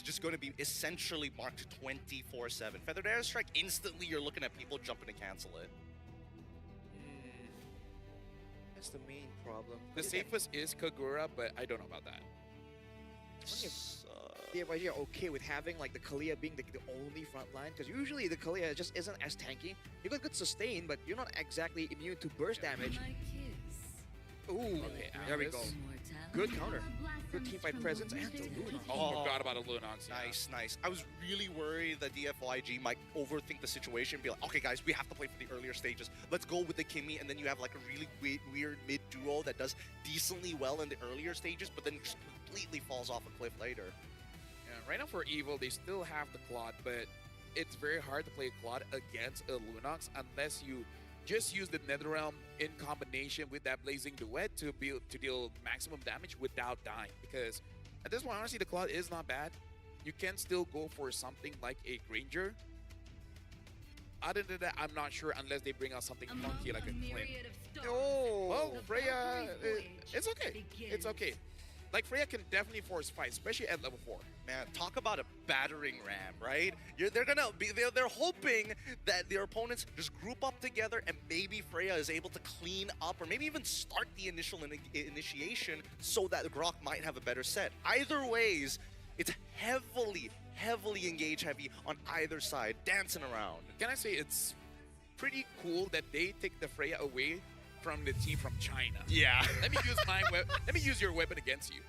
just going to be essentially marked 24/7. Feathered Airstrike, instantly you're looking at people jumping to cancel it. That's the main problem. The safest is Kagura, but I don't know about that. DFYG are okay with having like the Kalia being the only front line, because usually the Kalia just isn't as tanky. You got good sustain, but you're not exactly immune to burst damage. Ooh, Okay, there we go. Good counter. Good teamfight presence and the Luna. Oh, forgot about the Lunox. Yeah. Nice, nice. I was really worried that DFYG might overthink the situation and be like, okay, guys, we have to play for the earlier stages. Let's go with the Kimmy, and then you have like a really weird mid-duo that does decently well in the earlier stages, but then just completely falls off a cliff later. Yeah, right now for Evil, they still have the Claude, but it's very hard to play Claude against a Lunox unless you just use the Netherrealm in combination with that Blazing Duet to deal maximum damage without dying. Because at this point, honestly, the Claude is not bad. You can still go for something like a Granger. Other than that, I'm not sure unless they bring out something funky like a Clint. Oh, Well, Freya, it's okay. It's okay. Like, Freya can definitely force fight, especially at level 4. Man, talk about a battering ram, right? They're hoping that their opponents just group up together and maybe Freya is able to clean up or maybe even start the initial initiation so that Grok might have a better set. Either ways, it's heavily engage heavy on either side, dancing around. Can I say it's pretty cool that they take the Freya away from the team from China? Yeah. Let me use let me use your weapon against you.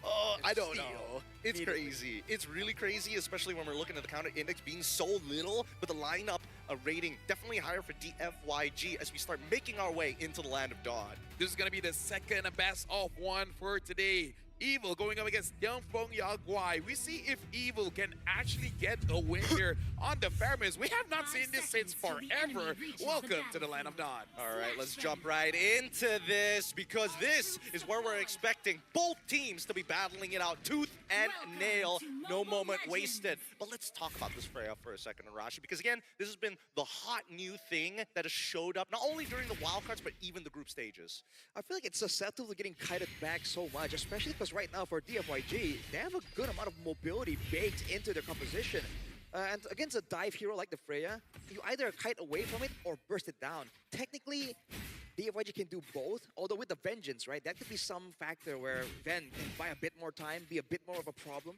Oh, I don't know. It's crazy. It's really crazy, especially when we're looking at the counter index being so little, but the lineup rating definitely higher for DFYG as we start making our way into the Land of Dawn. This is going to be the second best of one for today. Evil going up against DianFengYaoGuai. We see if Evil can actually get a win here on the Fairness. We have not seen this since forever. Welcome to the Land of Dawn. All right, let's jump right into this because this is where we're expecting both teams to be battling it out tooth and nail. No moment wasted. But let's talk about this Freya for a second, Arashi, because again, this has been the hot new thing that has showed up not only during the wildcards, but even the group stages. I feel like it's susceptible to getting kited back so much, especially because right now for DFYG, they have a good amount of mobility baked into their composition. And against a dive hero like the Freya, you either kite away from it or burst it down. Technically, DFYG can do both, although with the Vengeance, right? That could be some factor where Ven can buy a bit more time, be a bit more of a problem.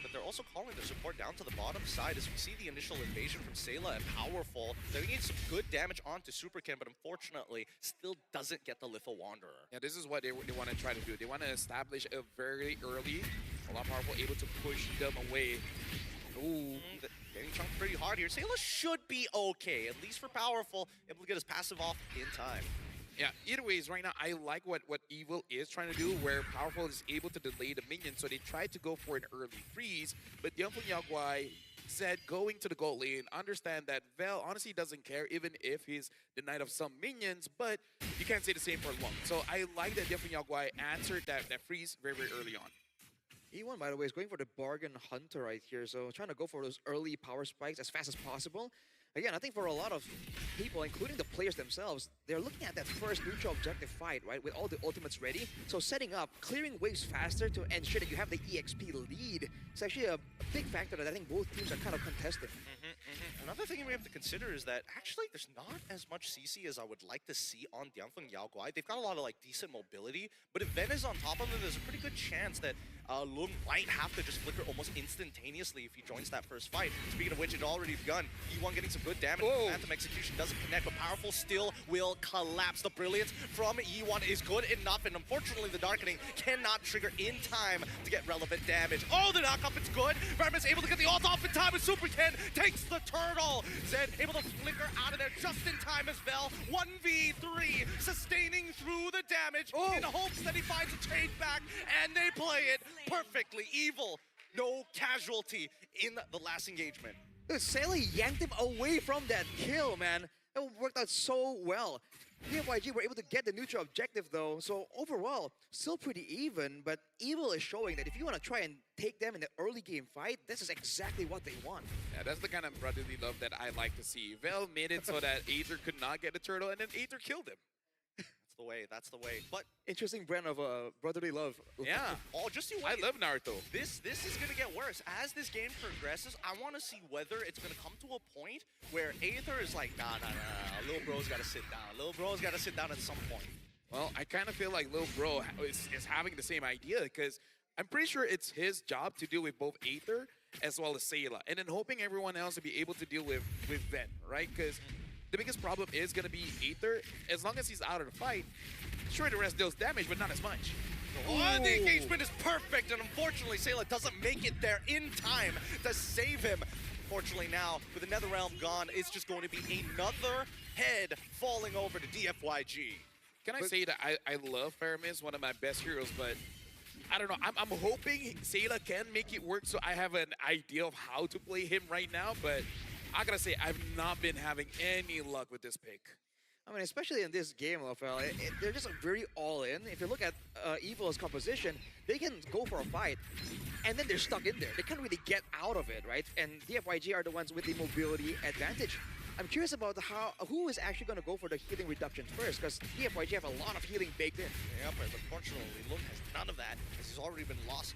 But they're also calling their support down to the bottom side as we see the initial invasion from Sayla and Powerful. They're getting some good damage onto Superkin, but unfortunately still doesn't get the Little Wanderer. Yeah, this is what they want to try to do. They want to establish a very early, a lot powerful, able to push them away. Ooh. Getting chunked pretty hard here. Sayla should be okay, at least for Powerful, able to get his passive off in time. Yeah, either ways, right now, I like what Evil is trying to do, where Powerful is able to delay the minions, so they tried to go for an early freeze, but DianFengYaoGuai said going to the gold lane, understand that Vel honestly doesn't care, even if he's denied of some minions, but you can't say the same for long. So I like that DianFengYaoGuai answered that freeze very early on. E1, by the way, is going for the bargain hunter right here, so trying to go for those early power spikes as fast as possible. Again, I think for a lot of people, including the players themselves, they're looking at that first neutral objective fight, right, with all the ultimates ready. So setting up, clearing waves faster to ensure that you have the EXP lead. It's actually a big factor that I think both teams are kind of contesting. Another thing we have to consider is that actually there's not as much CC as I would like to see on DianFengYaoGuai. They've got a lot of like decent mobility, but if Ven is on top of them, there's a pretty good chance that Lun might have to just flicker almost instantaneously if he joins that first fight. Speaking of which, it already begun. E1 getting some good damage. Phantom Execution doesn't connect, but Powerful still will collapse. The brilliance from E1 is good enough, and unfortunately the Darkening cannot trigger in time to get relevant damage. Oh, the knockup, it's good. Vermin's able to get the ult off in time, and Superkin takes the turtle. Zed able to flicker out of there just in time as Vel. 1v3, sustaining through the damage in hopes that he finds a trade back, and they play it perfectly. Evil, no casualty in the last engagement. Dude, Sayla yanked him away from that kill, man. It worked out so well. DFYG were able to get the neutral objective though, so overall, still pretty even, but Evil is showing that if you want to try and take them in the early game fight, this is exactly what they want. Yeah, that's the kind of brotherly love that I like to see. Vel made it so that Aether could not get the turtle, and then Aether killed him. the way. That's the way. But Interesting brand of brotherly love. Yeah. oh, just you I wait. love Naruto. This is gonna get worse as this game progresses. I want to see whether it's gonna come to a point where Aether is like, nah. Little bro's gotta sit down. Little bro's gotta sit down at some point. Well, I kind of feel like Lil Bro is having the same idea because I'm pretty sure it's his job to deal with both Aether as well as Sayla, and then hoping everyone else to be able to deal with Ven, right? Because the biggest problem is going to be Aether. As long as he's out of the fight, sure, the rest deals damage, but not as much. Oh, the engagement is perfect, and unfortunately, Sayla doesn't make it there in time to save him. Fortunately now, with the Netherrealm gone, it's just going to be another head falling over to DFYG. Can I say that I love Faramis, one of my best heroes, but I don't know. I'm hoping Sayla can make it work so I have an idea of how to play him right now, but I gotta say, I've not been having any luck with this pick. I mean, especially in this game, Rafael, they're just very all-in. If you look at Evil's composition, they can go for a fight, and then they're stuck in there. They can't really get out of it, right? And DFYG are the ones with the mobility advantage. I'm curious about who is actually going to go for the healing reduction first, because DFYG have a lot of healing baked in. Yeah, but unfortunately, Lung has none of that, as he's already been lost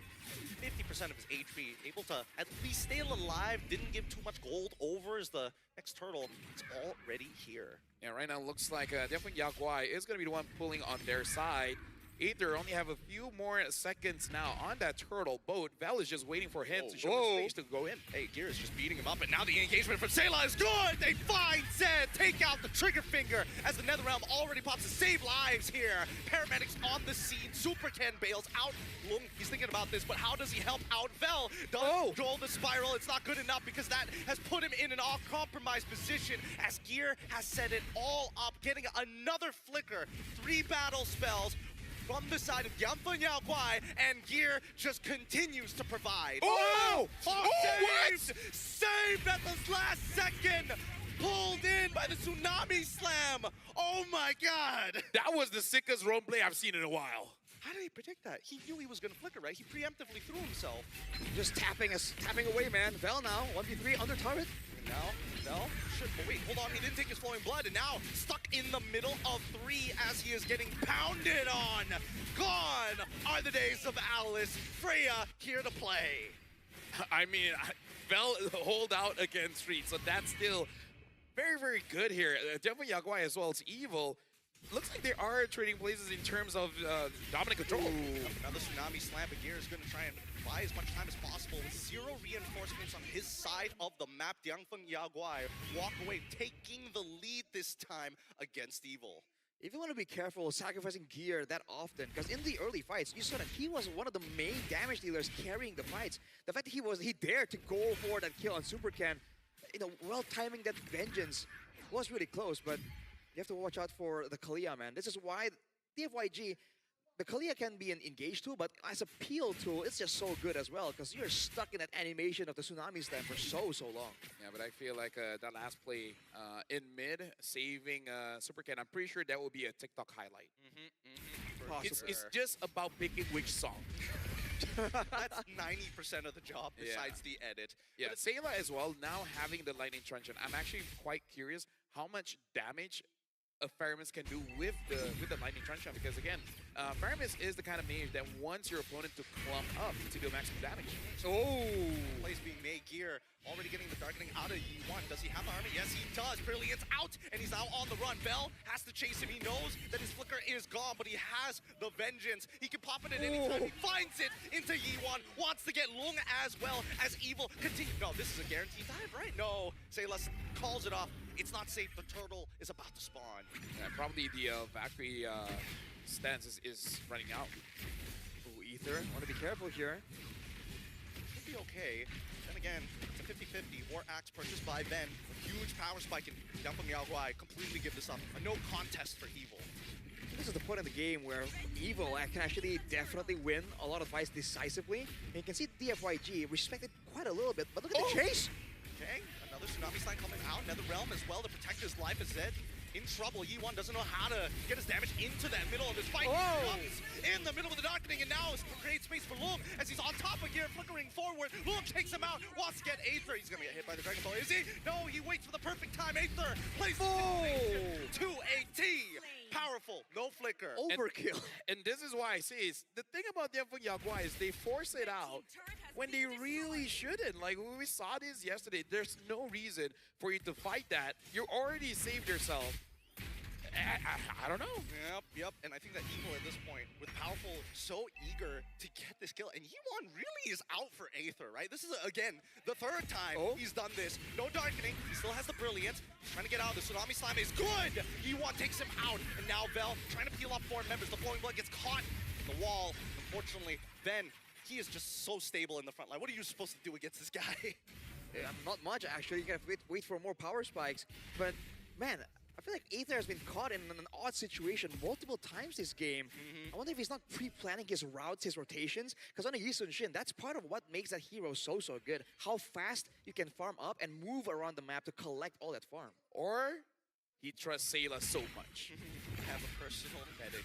50% of his HP, able to at least stay alive, didn't give too much gold over as the next turtle. It's already here. Yeah, right now it looks like DianFengYaoGuai is going to be the one pulling on their side. Aether only have a few more seconds now on that turtle boat. Vel is just waiting for him to show the space to go in. Hey, Gear is just beating him up, and now the engagement from Sayla is good! They find Zed, take out the trigger finger as the Netherrealm already pops to save lives here. Paramedics on the scene, Super Ken bails out Lung. He's thinking about this, but how does he help out Vel? Does Joel the Spiral? It's not good enough because that has put him in an all-compromised position as Gear has set it all up, getting another flicker. 3 battle spells from the side of DianFengYaoGuai, and Gear just continues to provide. Saved! Saved at the last second! Pulled in by the Tsunami Slam! Oh my god! That was the sickest role play I've seen in a while. How did he predict that? He knew he was gonna flicker, right? He preemptively threw himself. Just tapping away, man. Vel now, 1v3 under turret. And now, shit, but wait, hold on, he didn't take his flowing blood, and now stuck in the middle of 3 as he is getting pounded on. Gone are the days of Alice. Freya here to play. I mean, Vel hold out against Reed, so that's still very, very good here. DianFengYaoGuai as well as Evil. Looks like they are trading places in terms of dominant control. Another Tsunami Slam, but Gear is going to try and buy as much time as possible with 0 reinforcements on his side of the map. DianFengYaoGuai walk away, taking the lead this time against Evil. If you want to be careful sacrificing Gear that often, because in the early fights, you saw that he was one of the main damage dealers carrying the fights. The fact that he dared to go for that kill on Super Ken, well timing that vengeance was really close, but you have to watch out for the Kalia, man. This is why DFYG, the Kalia can be an engage tool, but as a peel tool, it's just so good as well, because you're stuck in that animation of the Tsunami Slam for so long. Yeah, but I feel like that last play in mid, saving Super Ken, I'm pretty sure that will be a TikTok highlight. It's just about picking which song. That's 90% of the job besides the edit. Yeah, Sayla as well, now having the Lightning Truncheon, I'm actually quite curious how much damage a Faramis can do with the Lightning Truncheon, because again, Faramis is the kind of mage that wants your opponent to clump up to do maximum damage. Plays being made. Gear already getting the darkening out of Yi1. Does he have the army? Yes, he does. Brilliant's out, and he's now on the run. Vel has to chase him. He knows that his flicker is gone, but he has the vengeance. He can pop it at any time. He finds it into Yi1. Wants to get Lung as well as Evil. Continue. No, this is a guaranteed dive, right? No. Sayla calls it off. It's not safe. The turtle is about to spawn. Yeah, probably the Valkyrie stance is running out. Ooh, Ether, want to be careful here. Could be okay. Then again, it's a 50-50. War Axe purchased by Ven. A huge power spike, and DianFengYaoGuai completely give this up. A no contest for Evil. This is the point in the game where Evil can actually definitely win a lot of fights decisively. And you can see DFYG respected quite a little bit, but look at the chase! Okay, another Tsunami Slam coming out. Netherrealm as well to protect his life as Zed in trouble. Yi1 doesn't know how to get his damage into that middle of his fight. He comes in the middle of the darkening, and now creates space for Lung as he's on top of Gear, flickering forward. Lung takes him out, wants to get Aether. He's gonna get hit by the Dragon Ball. Is he? No, he waits for the perfect time. Aether plays 2 AT. Powerful, no flicker. Overkill. And this is why I say is the thing about DianFengYaoGuai is they force it out when they really shouldn't. Like when we saw this yesterday, there's no reason for you to fight that. You already saved yourself. I don't know. Yep. And I think that Evil at this point, with Powerful so eager to get this kill, and Yi1 really is out for Aether, right? This is, again, the third time he's done this. No Darkening, he still has the Brilliance. He's trying to get out. The Tsunami Slime is good! Yi1 takes him out, and now Vel trying to peel off 4 members. The Flowing Blood gets caught in the wall. Unfortunately, then he is just so stable in the front line. What are you supposed to do against this guy? Yeah, not much, actually. You gotta wait for more power spikes. But, man, I feel like Aether has been caught in an odd situation multiple times this game. I wonder if he's not pre-planning his routes, his rotations. Because on a Yi Sun-shin, that's part of what makes that hero so good. How fast you can farm up and move around the map to collect all that farm. Or he trusts Sayla so much. Have a personal medic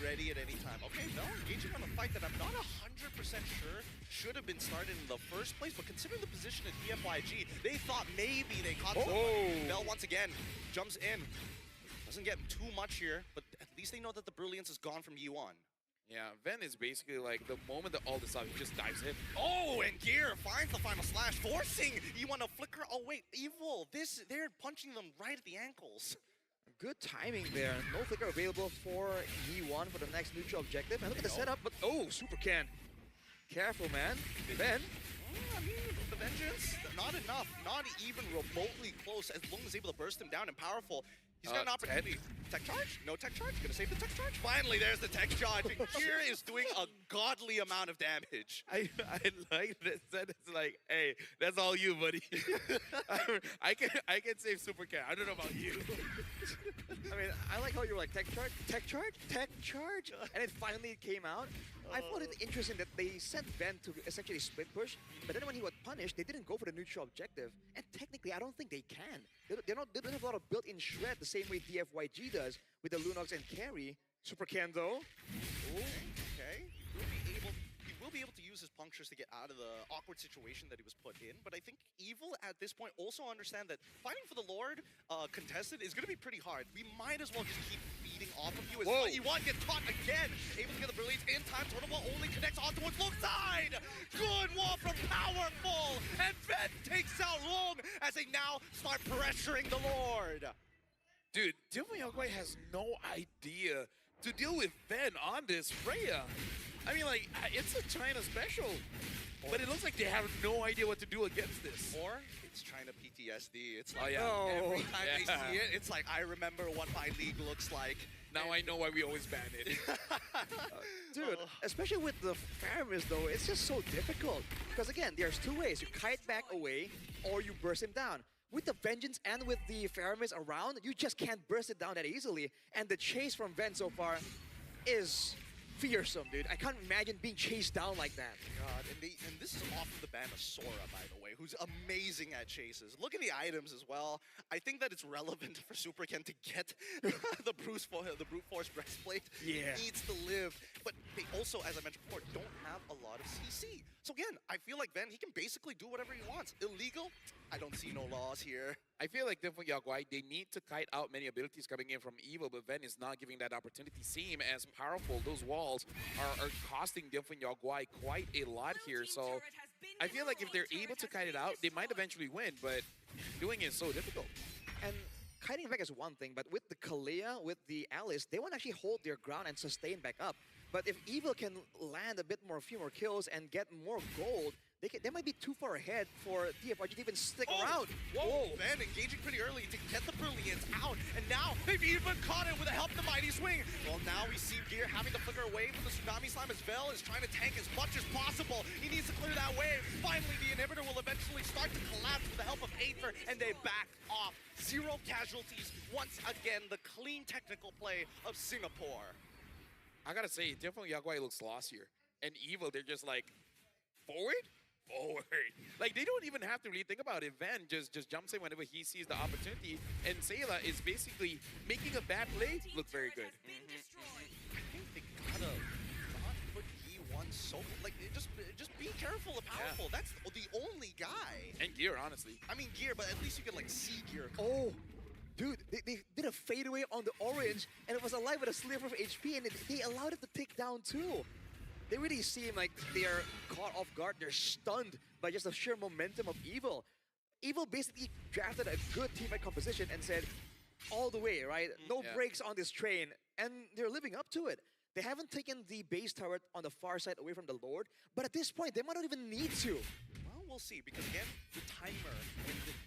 ready at any time. Okay, Vel engaging on a fight that I'm not 100% sure should have been started in the first place, but considering the position at DFYG, they thought maybe they caught someone. Vel once again jumps in. Doesn't get too much here, but at least they know that the Brilliance is gone from Yi1. Yeah, Ven is basically like the moment that all this up, he just dives in. Oh, and Gear finds the final slash, forcing Yi1 to flicker. Oh wait, Evil, they're punching them right at the ankles. Good timing there. No flicker available for Yi1 for the next neutral objective. And look at the setup, but Super Can. Careful, man. Ven. I mean, the Vengeance, not enough. Not even remotely close, as long as able to burst him down and Powerful. He's got an opportunity. Tech charge? No tech charge? Gonna save the tech charge? Finally, there's the tech charge. And Gear is doing a godly amount of damage. I like that. It's like, hey, that's all you, buddy. I can save Super Cat. I don't know about you. I mean, I like how you were like, tech charge, and it finally came out. I found it interesting that they sent Ven to essentially split push, but then when he was punished, they didn't go for the neutral objective. And technically, I don't think they can. They don't have a lot of built-in shred the same way DFYG does with the Lunox and carry. Super Can though. Okay. He will be able to use his punctures to get out of the awkward situation that he was put in, but I think Evil at this point also understand that fighting for the Lord contested is going to be pretty hard. We might as well just keep feeding off of you as well. Yi1 gets caught again, able to get the Brilliance in time. Total Wall only connects onto its low side. Good wall from Powerful, and Ven takes out Long as they now start pressuring the Lord. Dude, DianFengYaoGuai has no idea to deal with Ven on this Freya. I mean, like, it's a China special, but it looks like they have no idea what to do against this. Or it's China PTSD. It's like, oh, every time they see it, it's like, I remember what my league looks like. Now I know why we always ban it. Dude, especially with the Faramis though, it's just so difficult. Because again, there's two ways. You kite back away, or you burst him down. With the Vengeance and with the Faramis around, you just can't burst it down that easily. And the chase from Ven so far is fearsome, dude. I can't imagine being chased down like that. God, and this is off of the ban of Sora, by the way, who's amazing at chases. Look at the items as well. I think that it's relevant for Super Ken to get the brute force breastplate. Yeah. He needs to live, but they also, as I mentioned before, don't have a lot of CC. So again, I feel like Ven, he can basically do whatever he wants. Illegal? I don't see no laws here. I feel like DianFengYaoGuai, they need to kite out many abilities coming in from Evil, but Ven is not giving that opportunity. Same as Powerful, those walls are costing DianFengYaoGuai quite a lot here. So I feel like if they're able to kite it out, they might eventually win, but doing it is so difficult. And kiting back is one thing, but with the Kalea, with the Alice, they won't actually hold their ground and sustain back up. But if Evil can land a few more kills and get more gold, they might be too far ahead for DFYG to even stick around. Whoa, Ven engaging pretty early to get the Brilliance out, and now they've even caught it with the help of the Mighty Swing. Well, now we see Gear having to flicker away from the Tsunami Slime as Vel is trying to tank as much as possible. He needs to clear that wave. Finally, the inhibitor will eventually start to collapse with the help of Aether, and they back off. 0 casualties. Once again, the clean technical play of Singapore. I gotta say, DianFengYaoGuai looks lost here. And Evil, they're just like, forward? Forward. Like, they don't even have to really think about it. Ven just jumps in whenever he sees the opportunity. And Sayla is basically making a bad play look very good. I think they gotta not put Yi1 so... Like, just be careful of Powerful. Yeah. That's the only guy. And Gear, honestly. I mean, Gear, but at least you can, like, see Gear. Oh, Dude, they did a fadeaway on the orange, and it was alive with a sliver of HP, and they allowed it to take down too. They really seem like they're caught off guard. They're stunned by just the sheer momentum of Evil. Evil basically drafted a good teammate composition and said, all the way, right? No breaks on this train, and they're living up to it. They haven't taken the base turret on the far side away from the Lord, but at this point, they might not even need to. Well, we'll see, because again, the timer,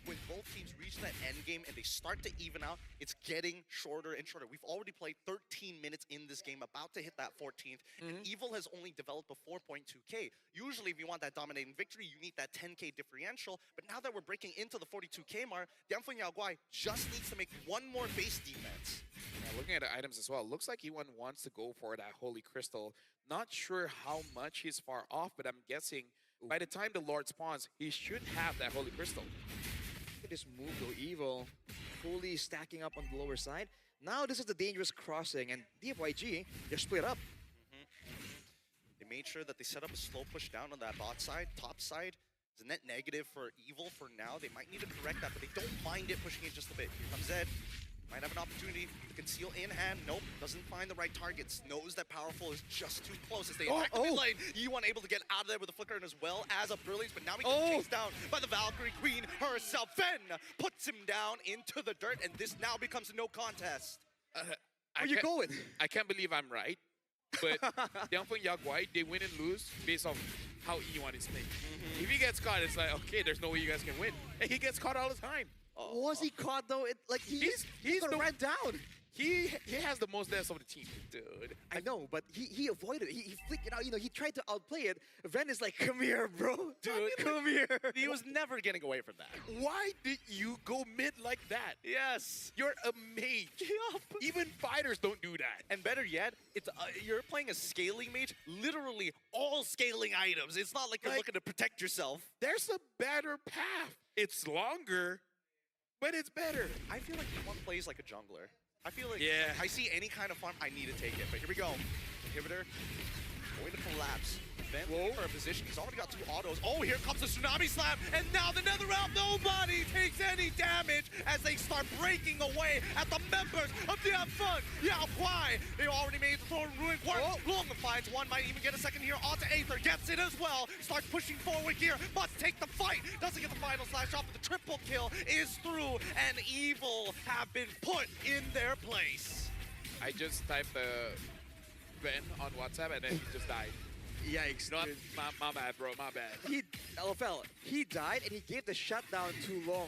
when both teams reach that end game and they start to even out, it's getting shorter and shorter. We've already played 13 minutes in this game, about to hit that 14th, and Evil has only developed a 4.2k. Usually, if you want that dominating victory, you need that 10k differential, but now that we're breaking into the 42k mark, DianFengYaoGuai just needs to make one more base defense. Yeah, looking at the items as well, looks like E1 wants to go for that Holy Crystal. Not sure how much he's far off, but I'm guessing by the time the Lord spawns, he should have that Holy Crystal. Look at this move though, Evil fully stacking up on the lower side. Now this is the dangerous crossing, and DFYG, they're split up. They made sure that they set up a slow push down on that bot side. Top side is a net negative for Evil for now. They might need to correct that, but they don't mind it pushing it just a bit. Here comes Zed. Might have an opportunity to conceal in hand. Nope, doesn't find the right targets. Knows that Powerful is just too close as they attack the mid lane. E1 able to get out of there with a flicker and as well as a Brilliance, but now he gets chased down by the Valkyrie Queen herself. Fen puts him down into the dirt, and this now becomes a no contest. Where you going? I can't believe I'm right, but DianFengYaoGuai, they win and lose based on how E1 is playing. If he gets caught, it's like, okay, there's no way you guys can win. And he gets caught all the time. Was he caught though? He's gonna ran down. He has the most deaths of the team, dude. I know, but he avoided it. He flicked it out. You know, he tried to outplay it. Ven is like, come here, bro. Dude, come here. He was never getting away from that. Why did you go mid like that? Yes. You're a mage. Yup. Even fighters don't do that. And better yet, it's you're playing a scaling mage, literally all scaling items. It's not like you're looking to protect yourself. There's a better path. It's longer, but it's better. I feel like one plays like a jungler. I feel like I see any kind of farm, I need to take it. But here we go. Inhibitor, going to collapse. Ven for a position. He's already got 2 autos. Oh, here comes the Tsunami Slam. And now the Netherrealm, nobody takes any damage as they start breaking away at the members of DianFengYaoGuai. They already made the Thorn Ruin work. Long finds one, might even get a second here onto Aether. Gets it as well. Starts pushing forward here. Must take the fight. Doesn't get the final slash off, but the triple kill is through. And Evil have been put in their place. I just typed Ben on WhatsApp and then he just died. Yikes. Not my bad, bro. My bad. LFL, he died and he gave the shutdown too long.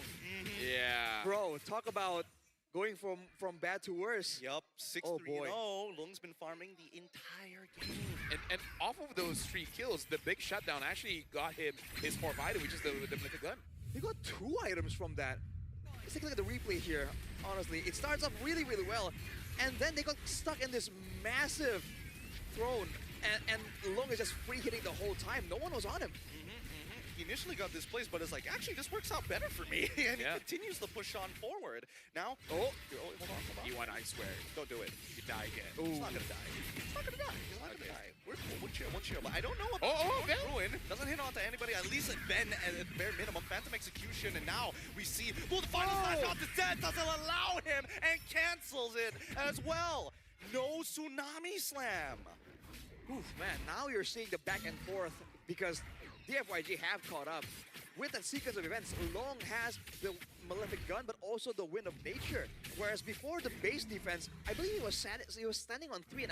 Yeah. Bro, talk about going from bad to worse. Yup, 6-3-0. Lung's been farming the entire game. And off of those 3 kills, the big shutdown actually got him his 4th item, which is the Mythic Gun. He got 2 items from that. Let's take a look at the replay here. Honestly, it starts off really, really well. And then they got stuck in this massive throne. And Lung is just free hitting the whole time. No one was on him. He initially got displaced, but it's like, actually, this works out better for me. And he continues to push on forward. Now, hold on. E1, I swear. Don't do it. You die again. He's not gonna die. He's not gonna die. He's not gonna die. We're cool. One chill. But I don't know what Ruin doesn't hit onto anybody. At least at Ben at bare minimum. Phantom Execution, and now we see the final slash off the Zed doesn't allow him and cancels it as well. No Tsunami Slam. Oof, man, now you're seeing the back and forth because DFYG have caught up. With that sequence of events, Long has the Malefic Gun, but also the Wind of Nature. Whereas before the base defense, I believe he was standing on 3.5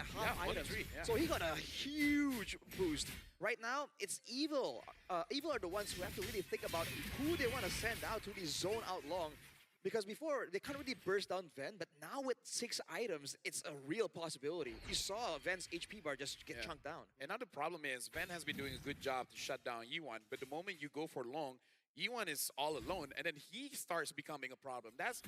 items. So he got a huge boost. Right now, it's Evil. Evil are the ones who have to really think about who they want to send out to really zone out Long. Because before, they couldn't really burst down Ven, but now with 6 items, it's a real possibility. You saw Ven's HP bar just get chunked down. And now the problem is, Ven has been doing a good job to shut down E1, but the moment you go for Long, E1 is all alone, and then he starts becoming a problem. That's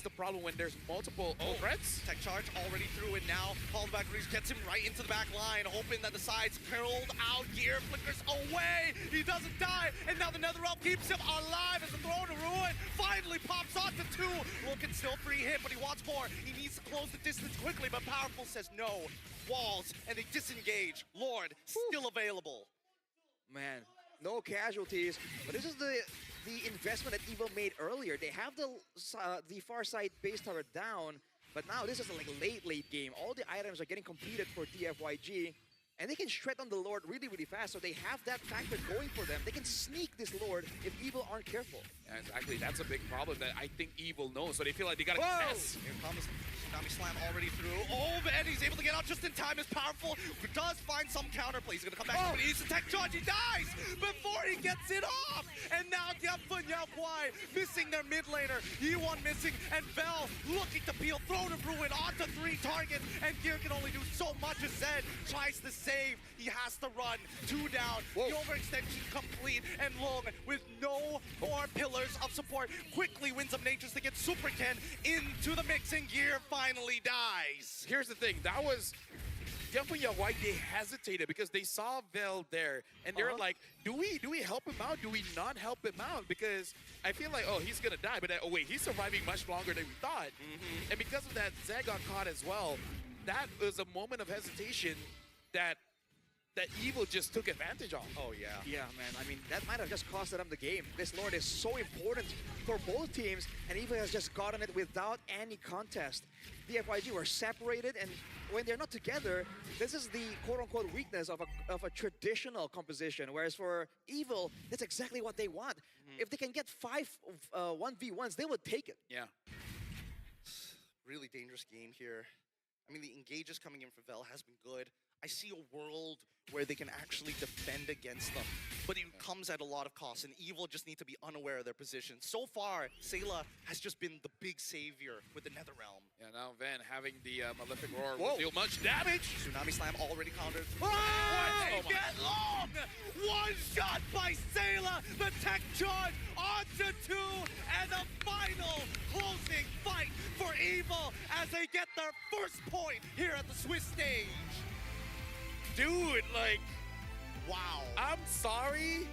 the problem when there's multiple threats. Tech charge already through it now. Paul Valkyries gets him right into the back line, hoping that the sides curled out. Gear flickers away. He doesn't die, and now the Netherrealm keeps him alive as the Throne of Ruin finally pops onto 2. Will can still free him, but he wants more. He needs to close the distance quickly, but Powerful says no. Walls, and they disengage. Lord, still available. Man, No casualties, but this is the investment that Evil made earlier. They have the far side base tower down, but now this is like late game. All the items are getting completed for DFYG, and they can shred on the Lord really, really fast, so they have that factor going for them. They can sneak this Lord if Evil aren't careful. Yeah, exactly. That's a big problem that I think Evil knows, so they feel like they gotta Whoa! test. Here comes Tsunami Slam already through. Oh, and he's able to get out just in time. Is powerful. Does find some counterplay. He's going to come back, but he needs to tech charge. He dies before he gets it off. And now DianFengYaoGuai missing their mid laner. Yi1 missing, and Vel looking to peel. Throne of Ruin onto 3 targets, and Gear can only do so much. As Zed tries to save. He has to run. 2 down. Whoa. The overextension complete, and Long with no more pillars of support quickly wins up natures to get Super Ken into the mix, and Gear finally dies. Here's the thing, that was DianFengYaoGuai. They hesitated because they saw Vel there, and they're like, do we help him out? Do we not help him out? Because I feel like, oh, he's gonna die, but oh wait, he's surviving much longer than we thought. And because of that, Zed got caught as well. That was a moment of hesitation that Evil just took advantage of. Oh, yeah. Yeah, man. I mean, that might have just cost them the game. This Lord is so important for both teams, and Evil has just gotten it without any contest. The FYG were separated, and when they're not together, this is the quote-unquote weakness of a traditional composition, whereas for Evil, that's exactly what they want. If they can get 5 1v1s, they would take it. Yeah. Really dangerous game here. I mean, the engages coming in for Vel has been good. I see a world where they can actually defend against them, but it comes at a lot of cost, and Evil just need to be unaware of their position. So far, Sayla has just been the big savior with the Netherrealm. Yeah, now Van having the Malefic Roar will deal much damage. Tsunami Slam already countered. Oh my. Get Long! One shot by Sayla! The tech charge onto 2, and the final closing fight for Evil as they get their first point here at the Swiss stage. Dude, like, Wow. I'm sorry,